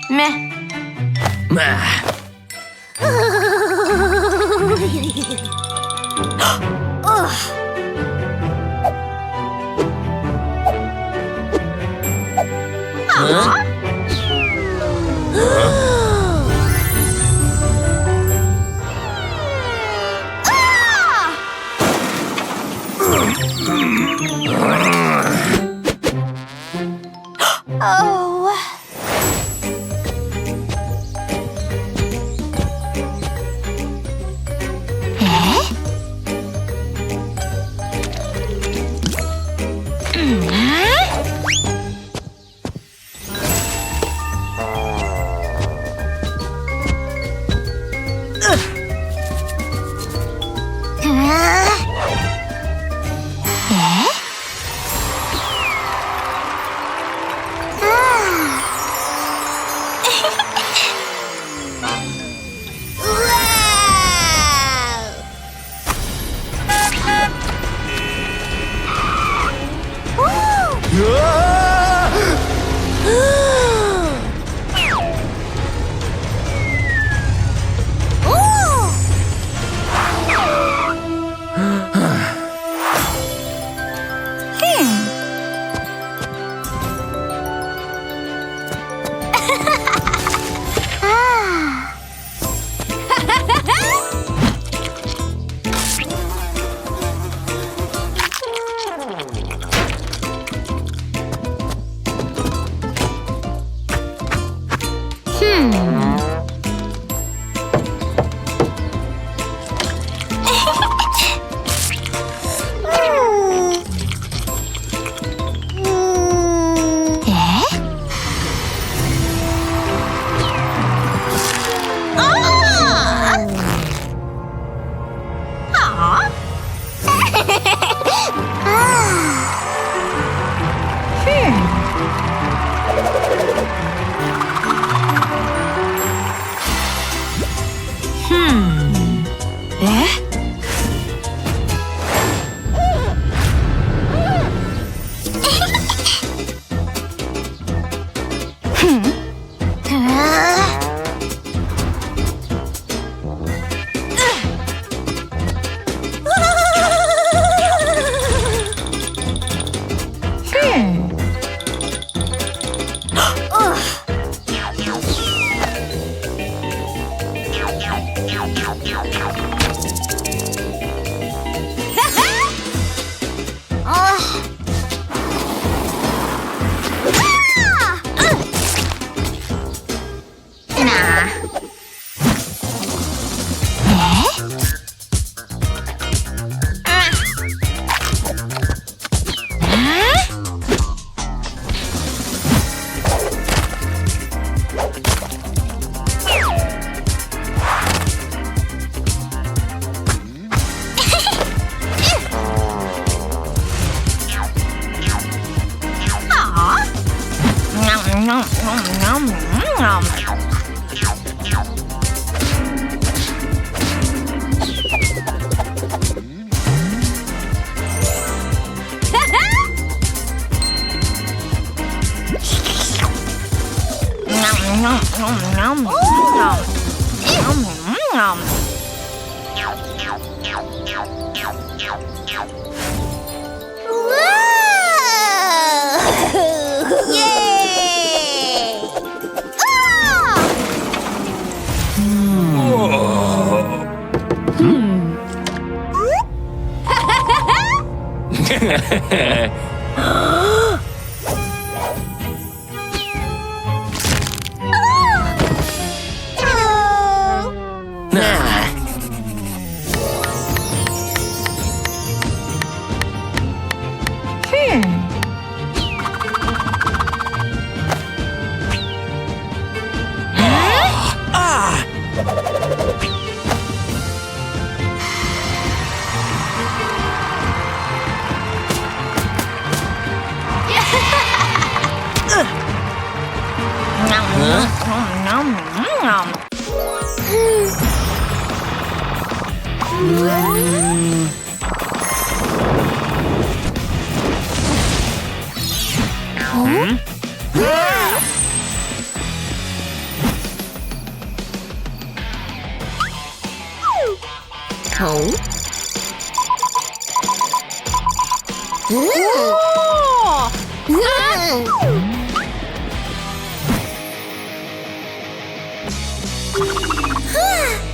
네.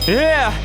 Yeah!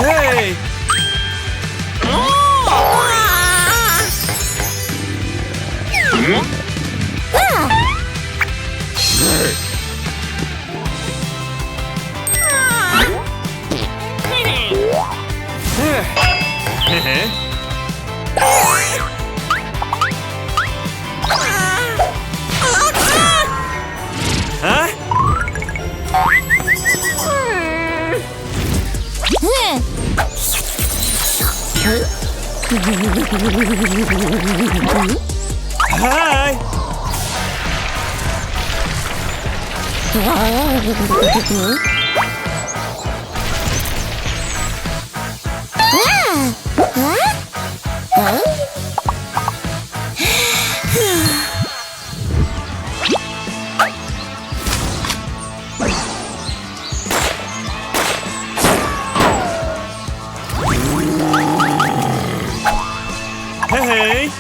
Hey! Huh? Hi! Hey!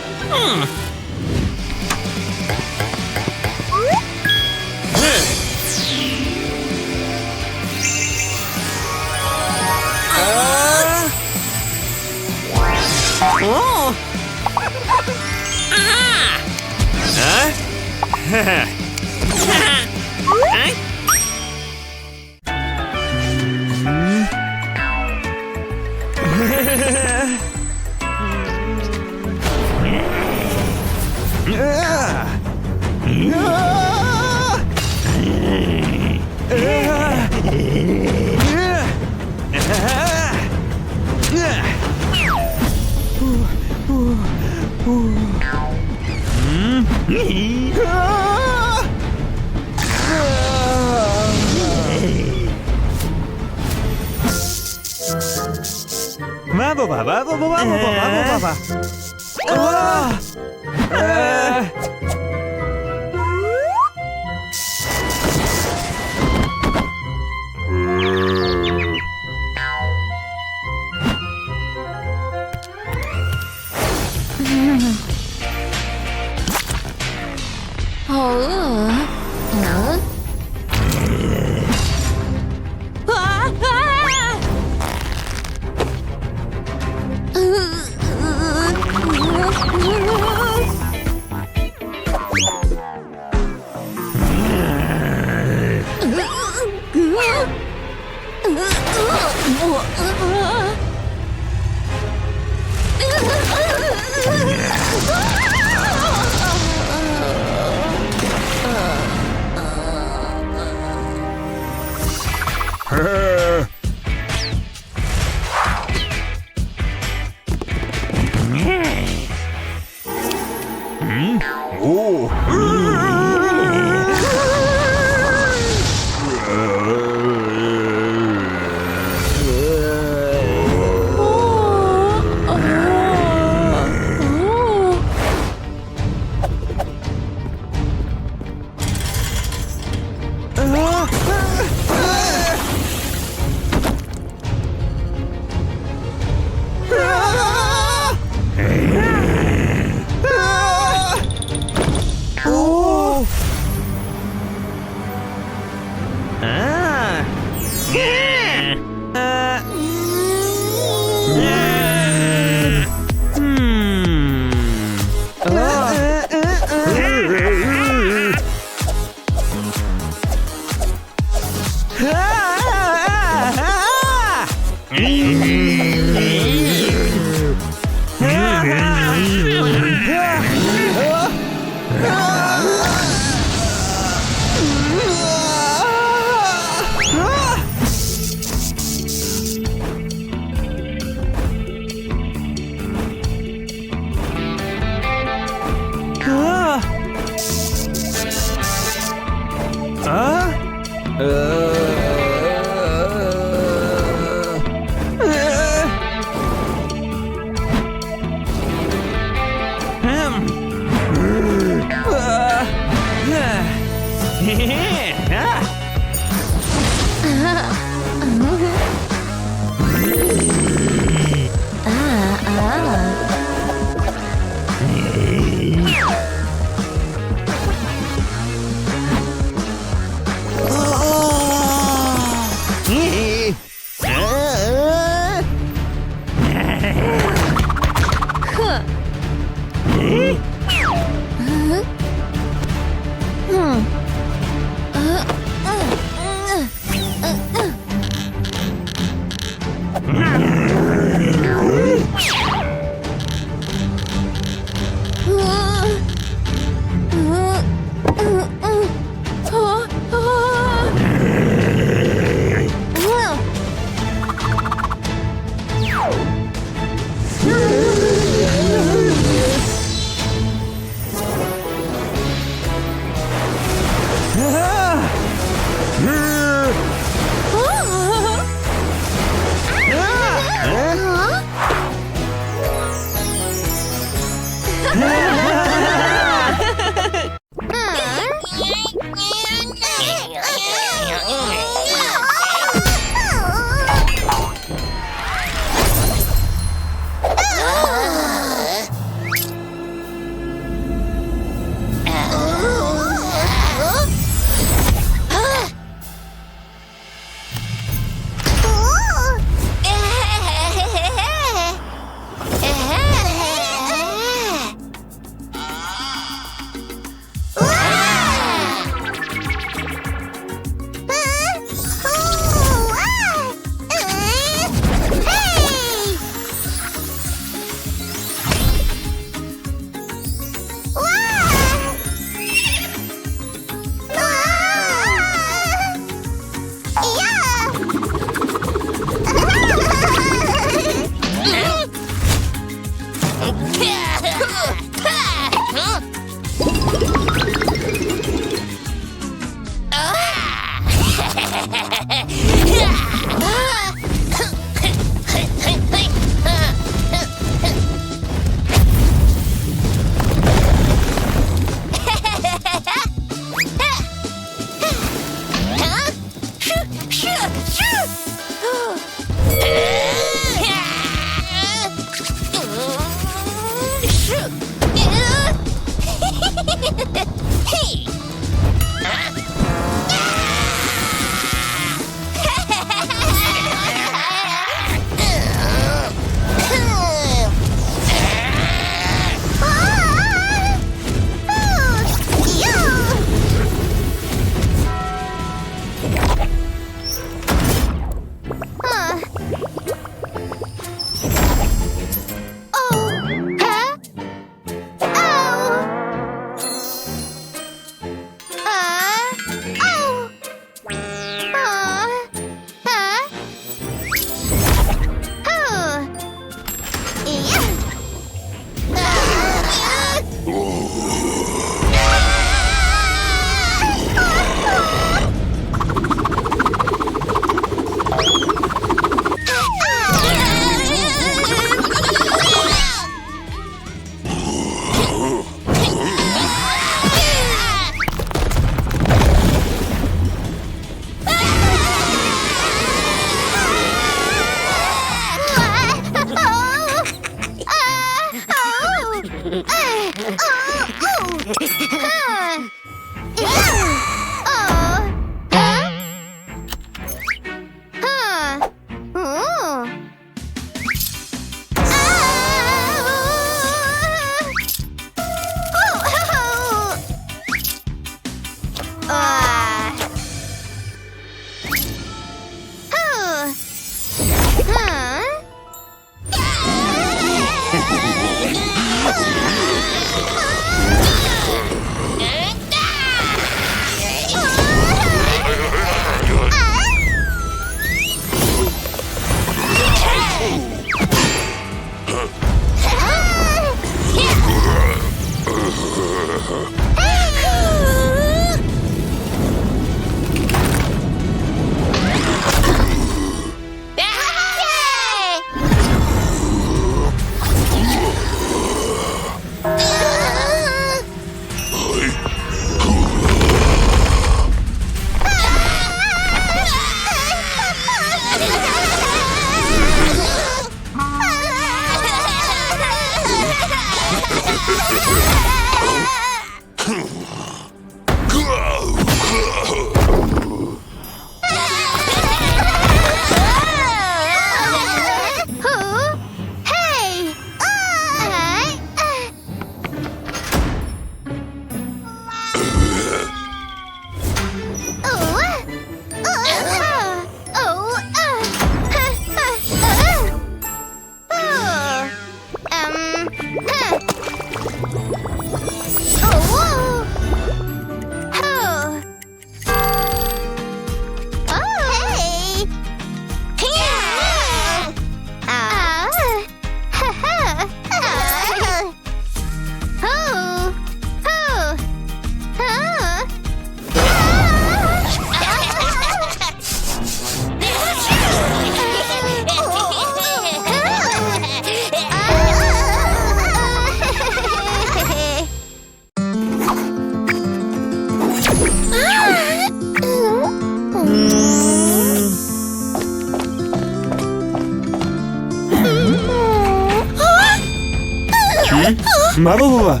마법봐.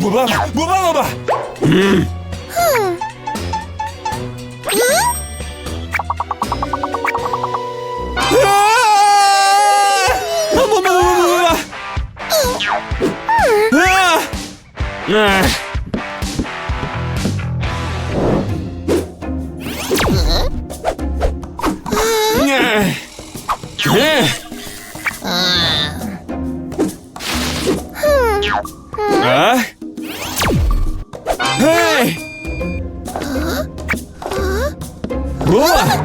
뭐봐. 헤이! 뭐야?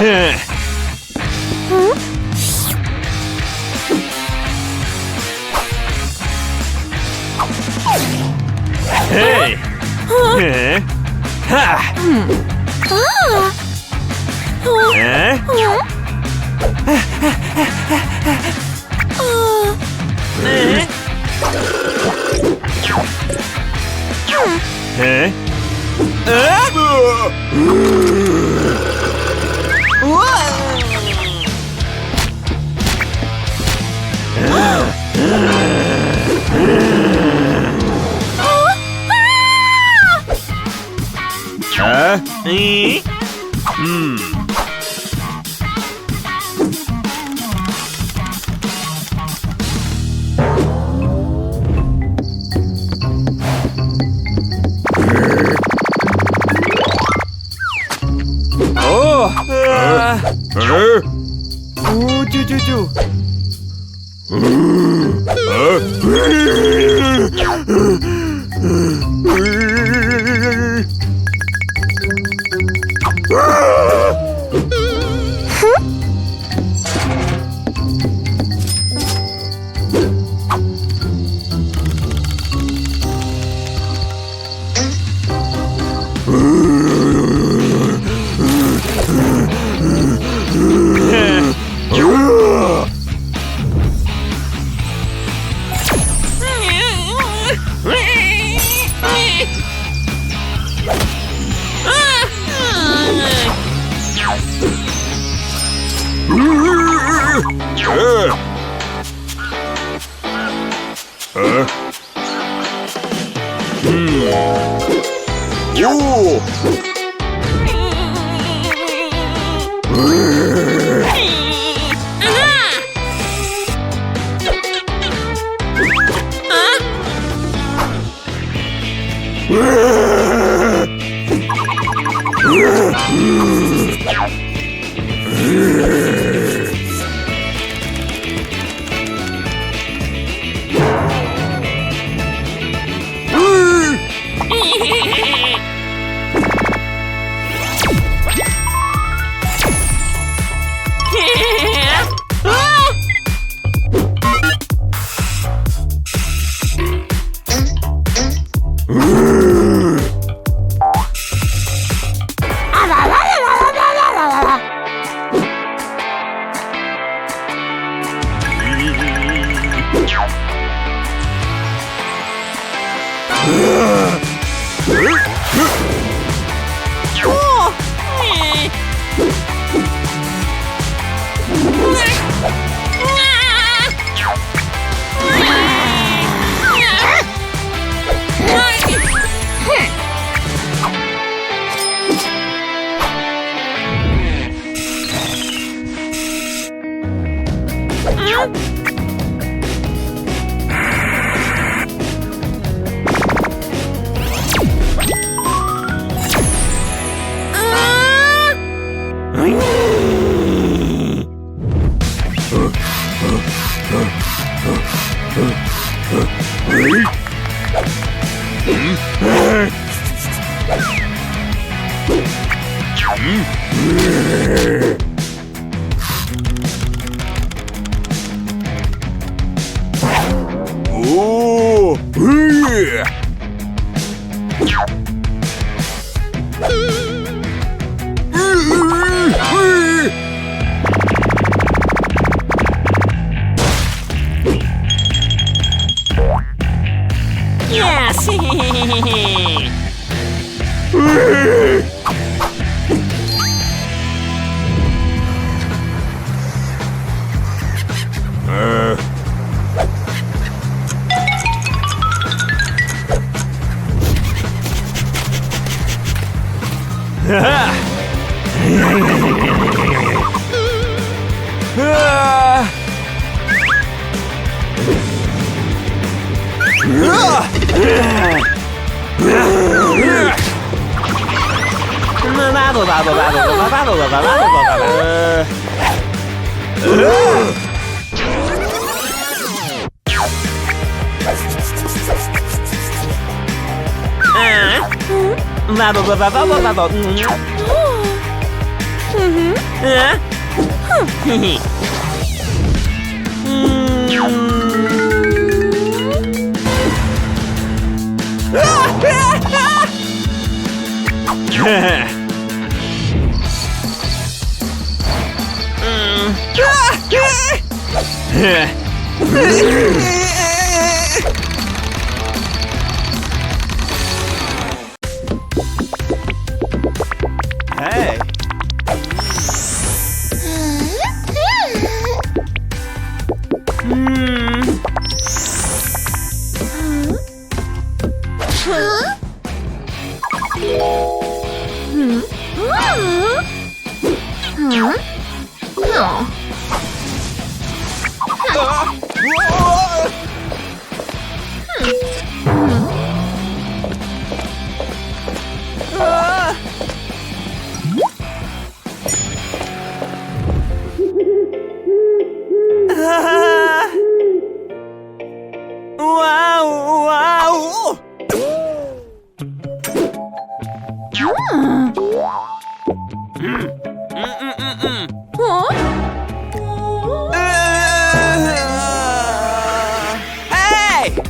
Hey! Ha! Hey. Wow, wow. Hey!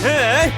Hey! Hey!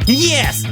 Yes!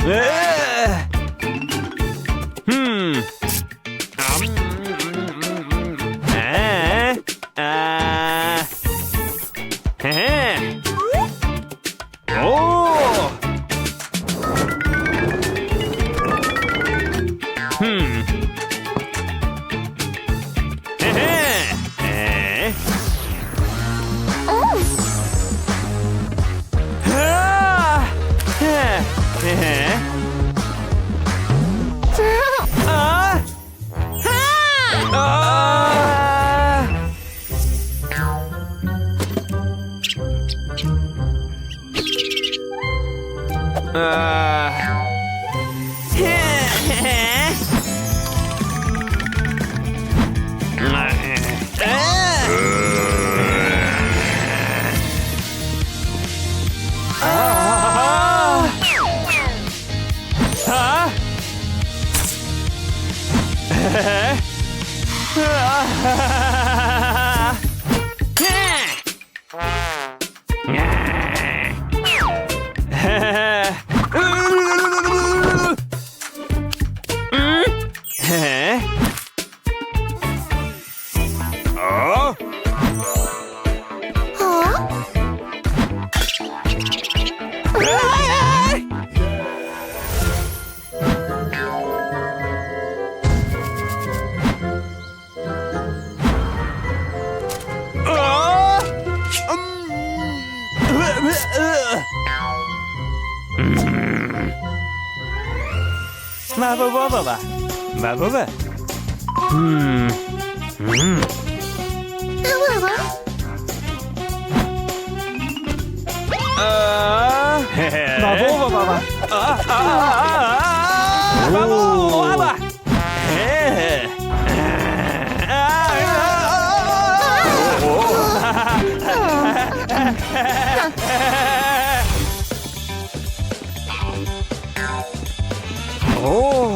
Hmm. Oh. Hmm. Baba. Hmm. Hmm. Baba. Oh.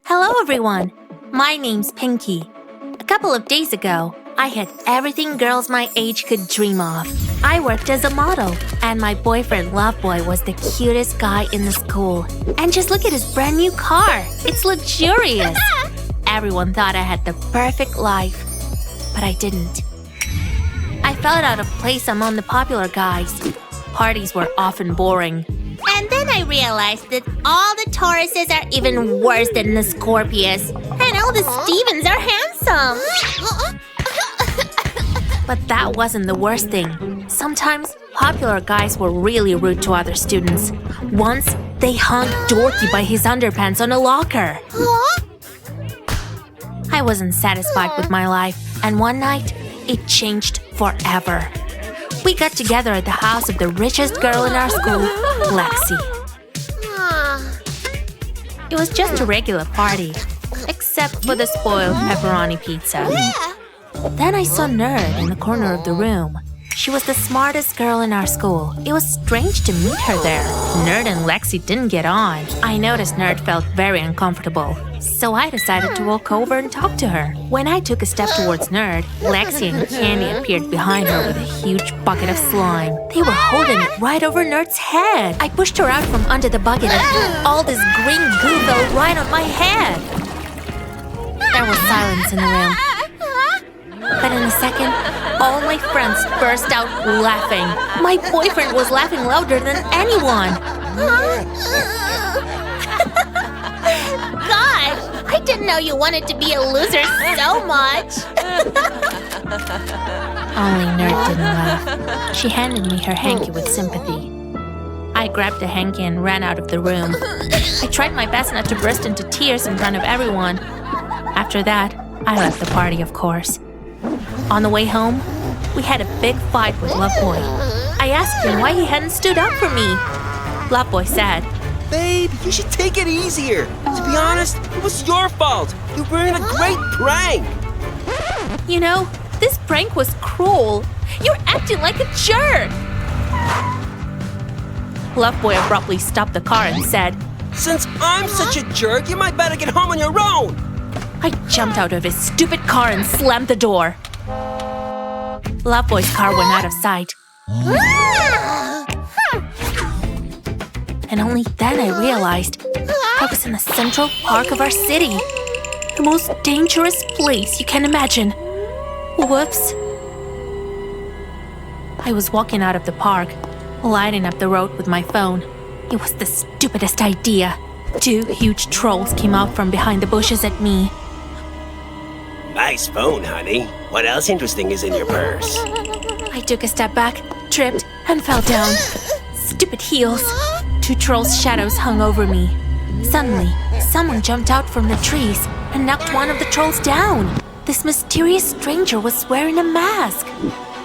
Hello, everyone. My name's Pinky. A couple of days ago, I had everything girls my age could dream of. I worked as a model, and my boyfriend Loveboy was the cutest guy in the school. And just look at his brand new car. It's luxurious. Everyone thought I had the perfect life, but I didn't. I felt out of place among the popular guys. Parties were often boring. And then I realized that all the Tauruses are even worse than the Scorpius. And all the Stevens are handsome. But that wasn't the worst thing. Sometimes, popular guys were really rude to other students. Once, they hung Dorky by his underpants on a locker. I wasn't satisfied with my life, and one night, it changed forever. We got together at the house of the richest girl in our school, Lexi. It was just a regular party, except for the spoiled pepperoni pizza. Then I saw Nerd in the corner of the room. She was the smartest girl in our school. It was strange to meet her there. Nerd and Lexi didn't get on. I noticed Nerd felt very uncomfortable, so I decided to walk over and talk to her. When I took a step towards Nerd, Lexi and Candy appeared behind her with a huge bucket of slime. They were holding it right over Nerd's head. I pushed her out from under the bucket and all this green goo fell right on my head. There was silence in the room. But in a second, all my friends burst out laughing. My boyfriend was laughing louder than anyone. Gosh, I didn't know you wanted to be a loser so much. Only Nerd didn't laugh. She handed me her hanky with sympathy. I grabbed the hanky and ran out of the room. I tried my best not to burst into tears in front of everyone. After that, I left the party, of course. On the way home, we had a big fight with Loveboy. I asked him why he hadn't stood up for me. Loveboy said, Babe, you should take it easier. To be honest, it was your fault. You were in a great prank. "You know, this prank was cruel. You're acting like a jerk." Loveboy abruptly stopped the car and said, Since I'm such a jerk, you might better get home on your own. I jumped out of his stupid car and slammed the door. Loveboy's car went out of sight. And only then I realized I was in the Central Park of our city. The most dangerous place you can imagine. Whoops. I was walking out of the park, lighting up the road with my phone. It was the stupidest idea. 2 huge trolls came out from behind the bushes at me. Nice phone, honey. What else interesting is in your purse? I took a step back, tripped, and fell down. Stupid heels. 2 trolls' shadows hung over me. Suddenly, someone jumped out from the trees and knocked one of the trolls down. This mysterious stranger was wearing a mask,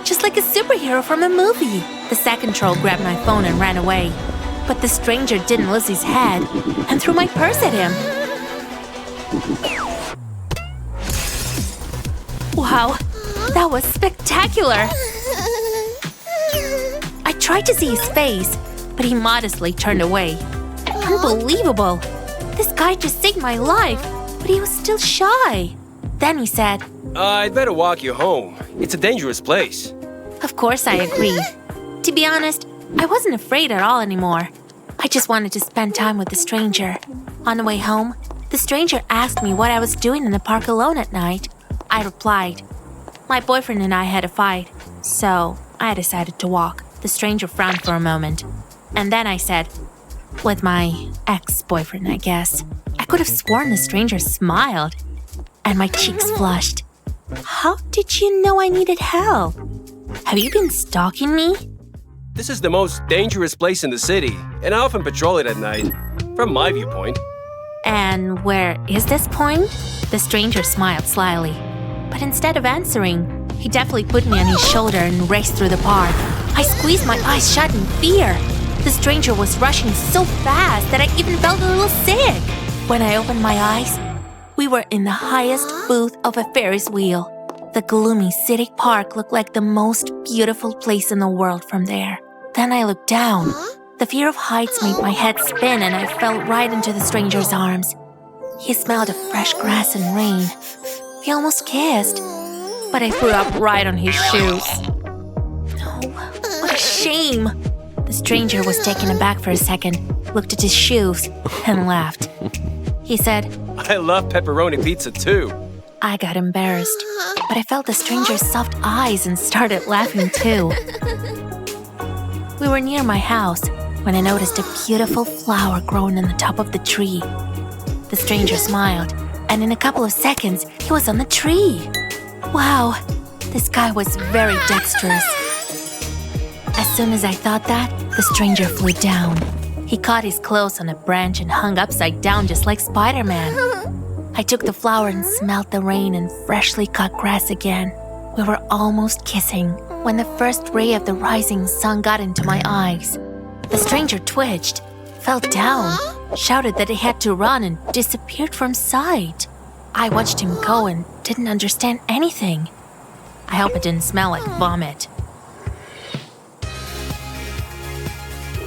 just like a superhero from a movie. The second troll grabbed my phone and ran away. But the stranger didn't lose his head and threw my purse at him. Wow, that was spectacular! I tried to see his face, but he modestly turned away. Unbelievable! This guy just saved my life, but he was still shy. Then he said, I'd better walk you home. It's a dangerous place. Of course I agreed. To be honest, I wasn't afraid at all anymore. I just wanted to spend time with the stranger. On the way home, the stranger asked me what I was doing in the park alone at night. I replied, my boyfriend and I had a fight, so I decided to walk. The stranger frowned for a moment. And then I said, with my ex-boyfriend, I guess. I could have sworn the stranger smiled. And my cheeks flushed. How did you know I needed help? Have you been stalking me? This is the most dangerous place in the city, and I often patrol it at night, from my viewpoint. And where is this point? The stranger smiled slyly. But instead of answering, he deftly put me on his shoulder and raced through the park. I squeezed my eyes shut in fear. The stranger was rushing so fast that I even felt a little sick. When I opened my eyes, we were in the highest booth of a Ferris wheel. The gloomy city park looked like the most beautiful place in the world from there. Then I looked down. The fear of heights made my head spin and I fell right into the stranger's arms. He smelled of fresh grass and rain. We almost kissed, but I threw up right on his shoes. No, what a shame. The stranger was taken aback for a second, looked at his shoes, and laughed. He said, I love pepperoni pizza too. I got embarrassed, but I felt the stranger's soft eyes and started laughing too. We were near my house when I noticed a beautiful flower growing on the top of the tree. The stranger smiled, and in a couple of seconds, he was on the tree. Wow, this guy was very dexterous. As soon as I thought that, the stranger flew down. He caught his clothes on a branch and hung upside down just like Spider-Man. I took the flower and smelled the rain and freshly cut grass again. We were almost kissing when the first ray of the rising sun got into my eyes. The stranger twitched, fell down, shouted that he had to run and disappeared from sight. I watched him go and didn't understand anything. I hope it didn't smell like vomit.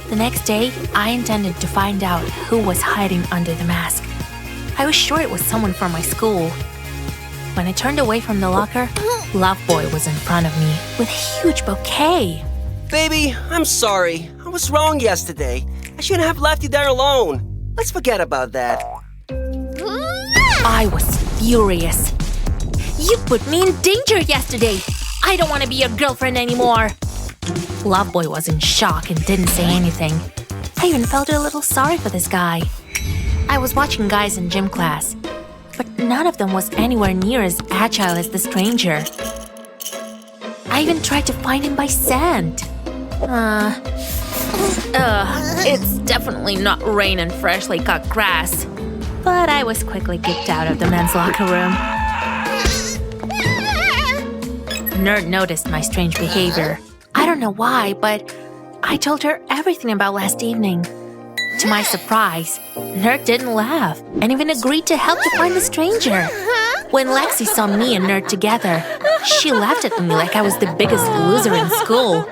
The next day, I intended to find out who was hiding under the mask. I was sure it was someone from my school. When I turned away from the locker, Loveboy was in front of me with a huge bouquet. Baby, I'm sorry. I was wrong yesterday. I shouldn't have left you there alone. Let's forget about that. I was furious. You put me in danger yesterday. I don't want to be your girlfriend anymore. Loveboy was in shock and didn't say anything. I even felt a little sorry for this guy. I was watching guys in gym class, but none of them was anywhere near as agile as the stranger. I even tried to find him by scent. It's definitely not rain and freshly cut grass. But I was quickly kicked out of the men's locker room. Nerd noticed my strange behavior. I don't know why, but I told her everything about last evening. To my surprise, Nerd didn't laugh and even agreed to help to find the stranger. When Lexi saw me and Nerd together, she laughed at me like I was the biggest loser in school.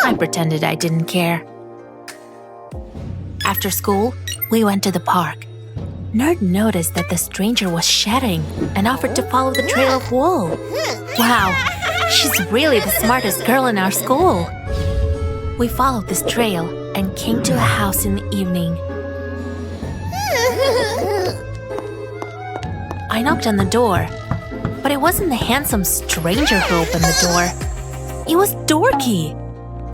I pretended I didn't care. After school, we went to the park. Nerd noticed that the stranger was shedding and offered to follow the trail of wool. Wow, she's really the smartest girl in our school. We followed this trail and came to a house in the evening. I knocked on the door, but it wasn't the handsome stranger who opened the door. It was Dorky.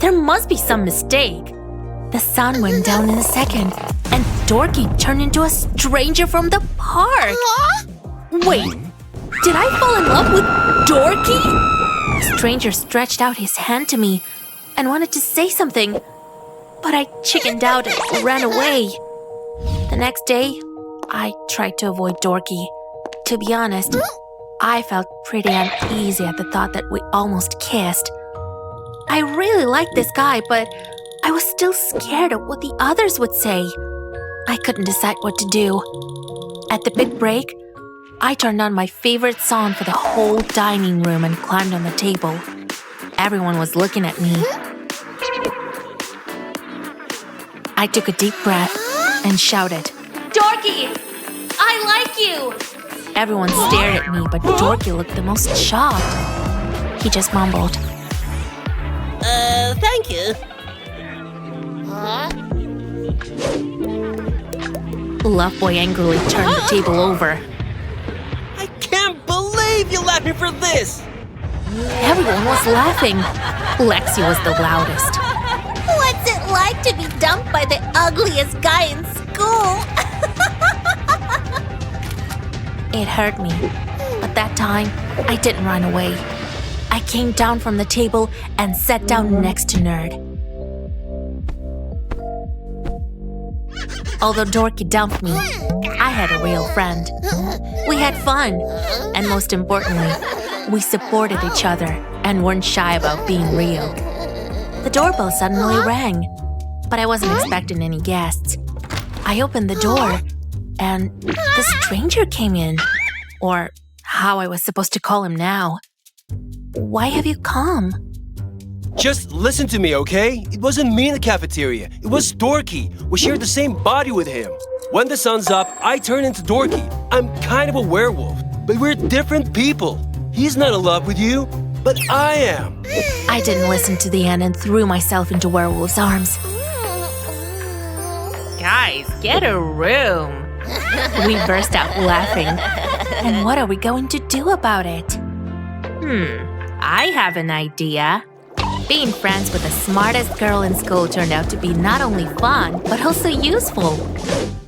There must be some mistake. The sun went down in a second, and Dorky turned into a stranger from the park. Wait, did I fall in love with Dorky? The stranger stretched out his hand to me and wanted to say something, but I chickened out and ran away. The next day, I tried to avoid Dorky. To be honest, I felt pretty uneasy at the thought that we almost kissed. I really liked this guy, but I was still scared of what the others would say. I couldn't decide what to do. At the big break, I turned on my favorite song for the whole dining room and climbed on the table. Everyone was looking at me. I took a deep breath and shouted, "Dorky! I like you!" Everyone stared at me, but Dorky looked the most shocked. He just mumbled, Thank you. Loveboy angrily turned the table over. I can't believe you left me for this! Everyone was laughing. Lexi was the loudest. What's it like to be dumped by the ugliest guy in school? It hurt me, but that time, I didn't run away. I came down from the table and sat down next to Nerd. Although Dorky dumped me, I had a real friend. We had fun, and most importantly, we supported each other and weren't shy about being real. The doorbell suddenly rang, but I wasn't expecting any guests. I opened the door, and the stranger came in, or how I was supposed to call him now. Why have you come? Just listen to me, okay? It wasn't me in the cafeteria. It was Dorky. We shared the same body with him. When the sun's up, I turn into Dorky. I'm kind of a werewolf, but we're different people. He's not in love with you, but I am. I didn't listen to the end and threw myself into Werewolf's arms. Guys, get a room. We burst out laughing. And what are we going to do about it? I have an idea. Being friends with the smartest girl in school turned out to be not only fun, but also useful.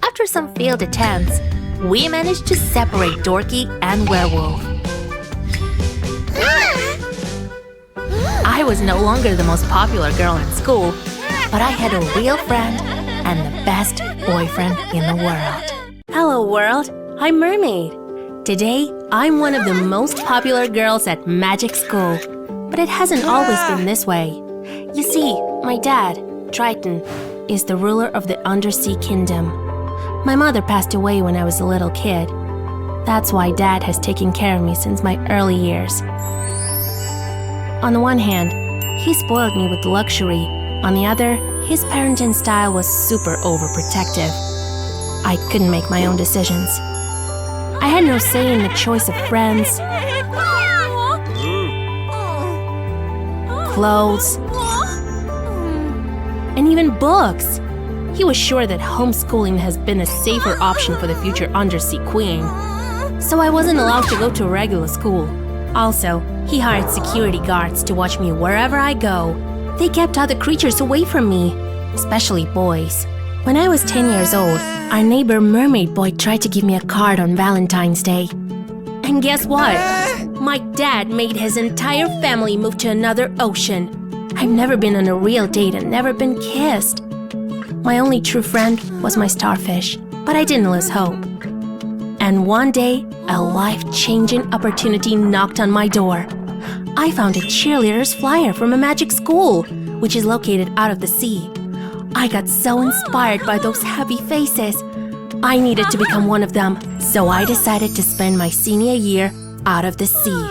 After some failed attempts, we managed to separate Dorky and Werewolf. I was no longer the most popular girl in school, but I had a real friend and the best boyfriend in the world. Hello world, I'm Mermaid. Today, I'm one of the most popular girls at Magic School, but it hasn't always been this way. You see, my dad, Triton, is the ruler of the Undersea Kingdom. My mother passed away when I was a little kid. That's why Dad has taken care of me since my early years. On the one hand, he spoiled me with luxury. On the other, his parenting style was super overprotective. I couldn't make my own decisions. I had no say in the choice of friends, clothes, and even books. He was sure that homeschooling has been a safer option for the future Undersea Queen. So I wasn't allowed to go to a regular school. Also, he hired security guards to watch me wherever I go. They kept other creatures away from me, especially boys. When I was 10 years old, our neighbor Mermaid Boy tried to give me a card on Valentine's Day. And guess what? My dad made his entire family move to another ocean. I've never been on a real date and never been kissed. My only true friend was my starfish, but I didn't lose hope. And one day, a life-changing opportunity knocked on my door. I found a cheerleader's flyer from a magic school, which is located out of the sea. I got so inspired by those happy faces. I needed to become one of them, so I decided to spend my senior year out of the sea.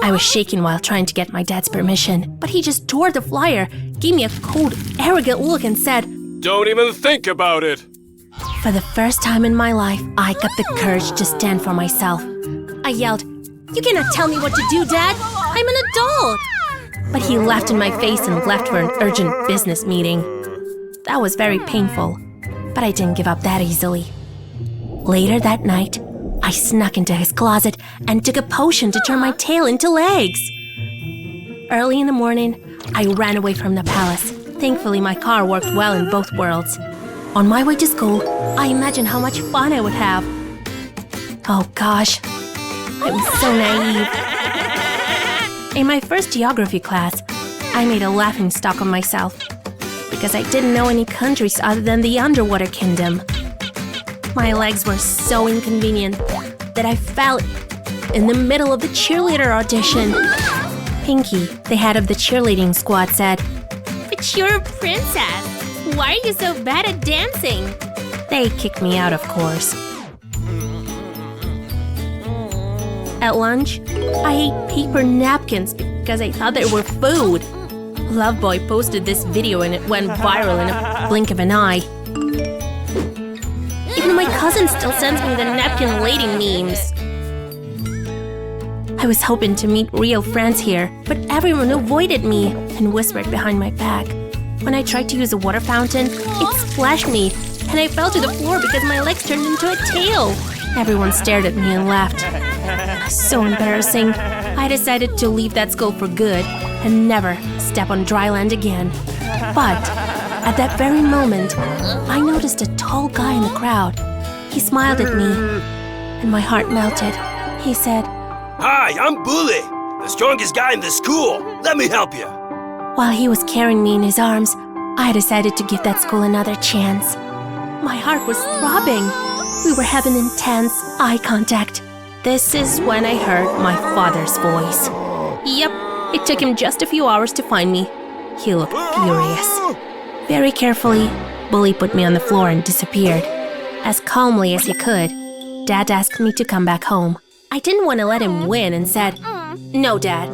I was shaking while trying to get my dad's permission, but he just tore the flyer, gave me a cold, arrogant look and said, Don't even think about it. For the first time in my life, I got the courage to stand for myself. I yelled, "You cannot tell me what to do, Dad! I'm an adult!" But he laughed in my face and left for an urgent business meeting. That was very painful, but I didn't give up that easily. Later that night, I snuck into his closet and took a potion to turn my tail into legs. Early in the morning, I ran away from the palace. Thankfully, my car worked well in both worlds. On my way to school, I imagined how much fun I would have. Oh gosh, I was so naive. In my first geography class, I made a laughingstock of myself because I didn't know any countries other than the underwater kingdom. My legs were so inconvenient that I fell in the middle of the cheerleader audition. Pinky, the head of the cheerleading squad, said, But you're a princess. Why are you so bad at dancing? They kicked me out, of course. At lunch, I ate paper napkins because I thought they were food. Loveboy posted this video and it went viral in a blink of an eye. Even my cousin still sends me the napkin lady memes. I was hoping to meet real friends here, but everyone avoided me and whispered behind my back. When I tried to use a water fountain, it splashed me, and I fell to the floor because my legs turned into a tail. Everyone stared at me and laughed. So embarrassing. I decided to leave that school for good and never step on dry land again. But at that very moment, I noticed a tall guy in the crowd. He smiled at me, and my heart melted. He said, Hi, I'm Bully, the strongest guy in the school. Let me help you. While he was carrying me in his arms, I decided to give that school another chance. My heart was throbbing. We were having intense eye contact. This is when I heard my father's voice. Yep, it took him just a few hours to find me. He looked furious. Very carefully, Bully put me on the floor and disappeared. As calmly as he could, Dad asked me to come back home. I didn't want to let him win and said, "No, Dad,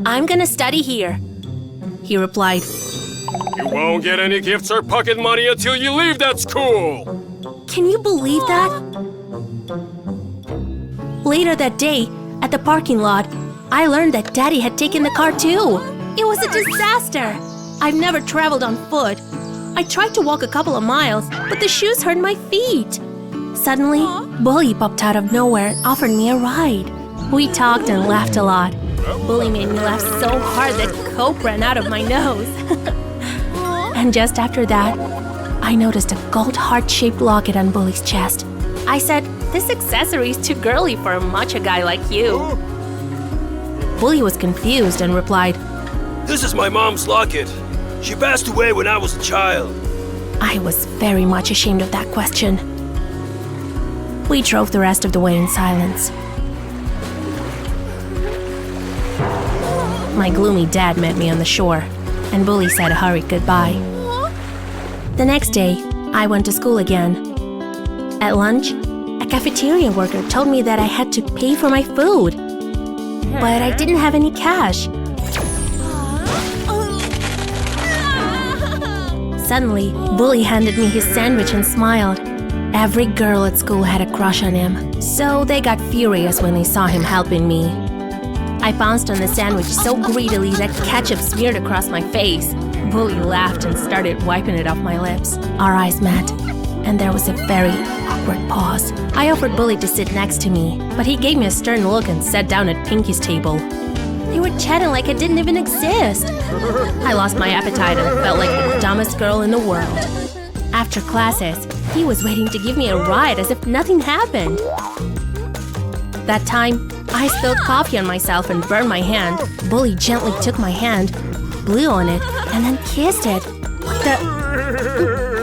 I'm gonna study here." He replied, You won't get any gifts or pocket money until you leave that school. "Can you believe that?" Later that day, at the parking lot, I learned that Daddy had taken the car too. It was a disaster. I've never traveled on foot. I tried to walk a couple of miles, but the shoes hurt my feet. Suddenly, Bully popped out of nowhere and offered me a ride. We talked and laughed a lot. Bully made me laugh so hard that coke ran out of my nose. And just after that, I noticed a gold heart-shaped locket on Bully's chest. I said, "This accessory is too girly for a macho guy like you." Bully was confused and replied, This is my mom's locket. She passed away when I was a child. I was very much ashamed of that question. We drove the rest of the way in silence. My gloomy dad met me on the shore, and Bully said a hurried goodbye. The next day, I went to school again. At lunch, a cafeteria worker told me that I had to pay for my food, but I didn't have any cash. Suddenly, Bully handed me his sandwich and smiled. Every girl at school had a crush on him, so they got furious when they saw him helping me. I pounced on the sandwich so greedily that ketchup smeared across my face. Bully laughed and started wiping it off my lips. Our eyes met, and there was a very awkward pause. I offered Bully to sit next to me, but he gave me a stern look and sat down at Pinky's table. They were chatting like it didn't even exist. I lost my appetite and felt like the dumbest girl in the world. After classes, he was waiting to give me a ride as if nothing happened. That time, I spilled coffee on myself and burned my hand. Bully gently took my hand, blew on it, and then kissed it.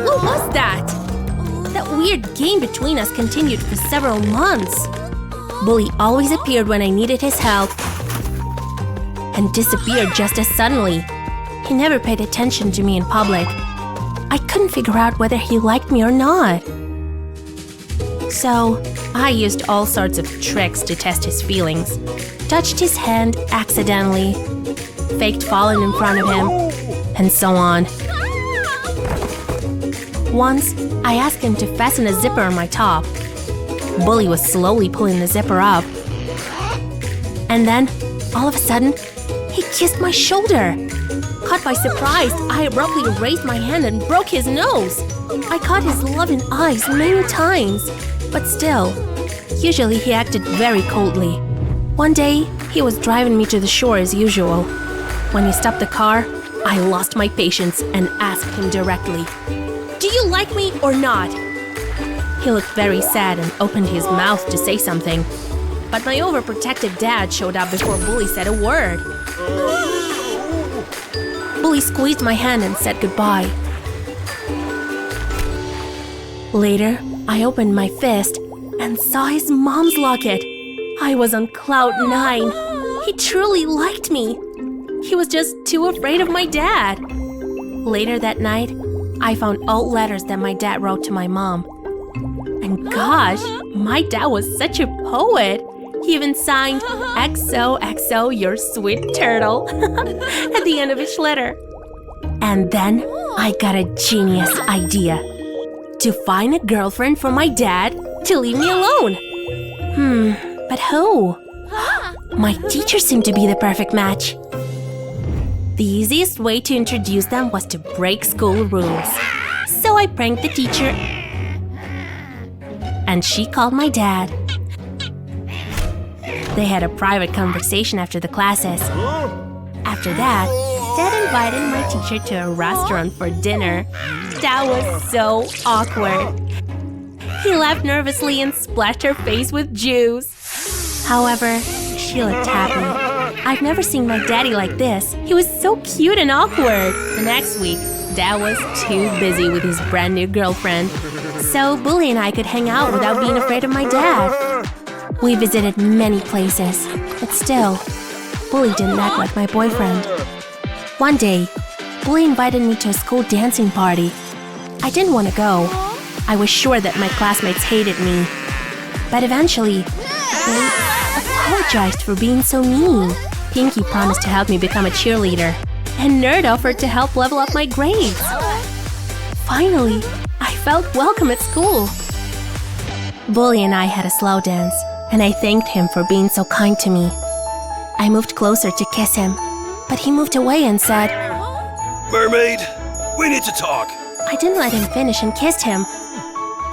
What was that? That weird game between us continued for several months. Bully always appeared when I needed his help. and disappeared just as suddenly. He never paid attention to me in public. I couldn't figure out whether he liked me or not. So, I used all sorts of tricks to test his feelings. Touched his hand accidentally, faked falling in front of him, and so on. Once, I asked him to fasten a zipper on my top. Bully was slowly pulling the zipper up. And then, all of a sudden, he kissed my shoulder. Caught by surprise, I abruptly raised my hand and broke his nose. I caught his loving eyes many times, but still, usually he acted very coldly. One day, he was driving me to the shore as usual. When he stopped the car, I lost my patience and asked him directly, "Do you like me or not?" He looked very sad and opened his mouth to say something. But my overprotective dad showed up before Bully said a word. Bully squeezed my hand and said goodbye. Later, I opened my fist and saw his mom's locket. I was on cloud 9. He truly liked me. He was just too afraid of my dad. Later that night, I found old letters that my dad wrote to my mom. And gosh, my dad was such a poet. He even signed XOXO, your sweet turtle at the end of each letter. And then I got a genius idea. To find a girlfriend for my dad to leave me alone. But who? My teacher seemed to be the perfect match. The easiest way to introduce them was to break school rules. So I pranked the teacher, and she called my dad. They had a private conversation after the classes. After that, Dad invited my teacher to a restaurant for dinner. That was so awkward. He laughed nervously and splashed her face with juice. However, she looked happy. I've never seen my daddy like this. He was so cute and awkward. The next week, Dad was too busy with his brand new girlfriend. So Bully and I could hang out without being afraid of my dad. We visited many places, but still, Bully didn't act like my boyfriend. One day, Bully invited me to a school dancing party. I didn't want to go. I was sure that my classmates hated me. But eventually, they apologized for being so mean. Pinky promised to help me become a cheerleader, and Nerd offered to help level up my grades. Finally, I felt welcome at school. Bully and I had a slow dance, and I thanked him for being so kind to me. I moved closer to kiss him, but he moved away and said, Mermaid, we need to talk. I didn't let him finish and kissed him.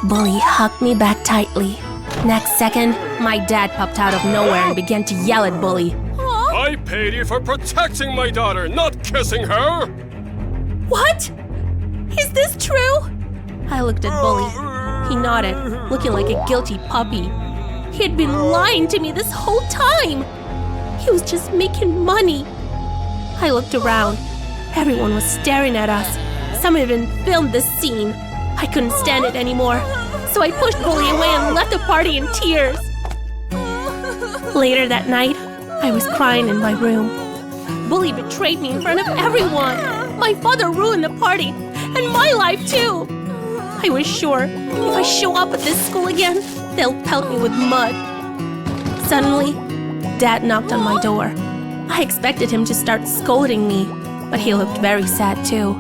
Bully hugged me back tightly. Next second, my dad popped out of nowhere and began to yell at Bully. I paid you for protecting my daughter, not kissing her. What? Is this true? I looked at Bully. He nodded, looking like a guilty puppy. He had been lying to me this whole time. He was just making money. I looked around. Everyone was staring at us. Some even filmed this scene. I couldn't stand it anymore, so I pushed Bully away and left the party in tears. Later that night, I was crying in my room. Bully betrayed me in front of everyone. My father ruined the party, and my life too. I was sure if I show up at this school again, they'll pelt me with mud. Suddenly, Dad knocked on my door. I expected him to start scolding me, but he looked very sad too.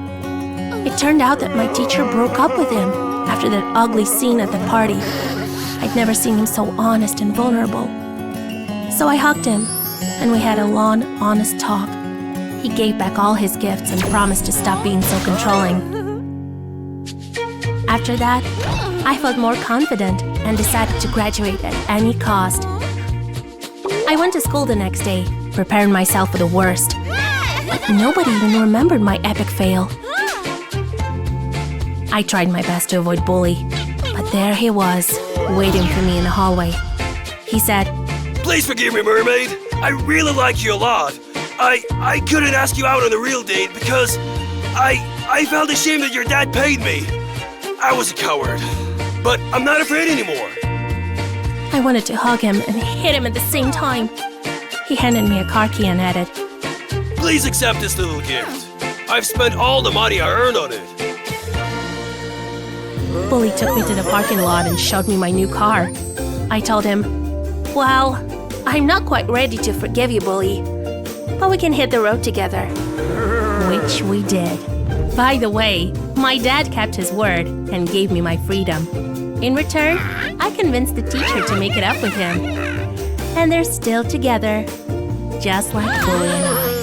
It turned out that my teacher broke up with him after that ugly scene at the party. I'd never seen him so honest and vulnerable. So I hugged him, and we had a long, honest talk. He gave back all his gifts and promised to stop being so controlling. After that, I felt more confident and decided to graduate at any cost. I went to school the next day, preparing myself for the worst. But nobody even remembered my epic fail. I tried my best to avoid Bully, but there he was, waiting for me in the hallway. He said, Please forgive me, Mermaid. I really like you a lot. I couldn't ask you out on the real date because I felt ashamed that your dad paid me. I was a coward, but I'm not afraid anymore. I wanted to hug him and hit him at the same time. He handed me a car key and added, Please accept this little gift. I've spent all the money I earned on it. Bully took me to the parking lot and showed me my new car. I told him, "Well, I'm not quite ready to forgive you, Bully, but we can hit the road together." Which we did. By the way, my dad kept his word and gave me my freedom. In return, I convinced the teacher to make it up with him. And they're still together, just like Bully and I.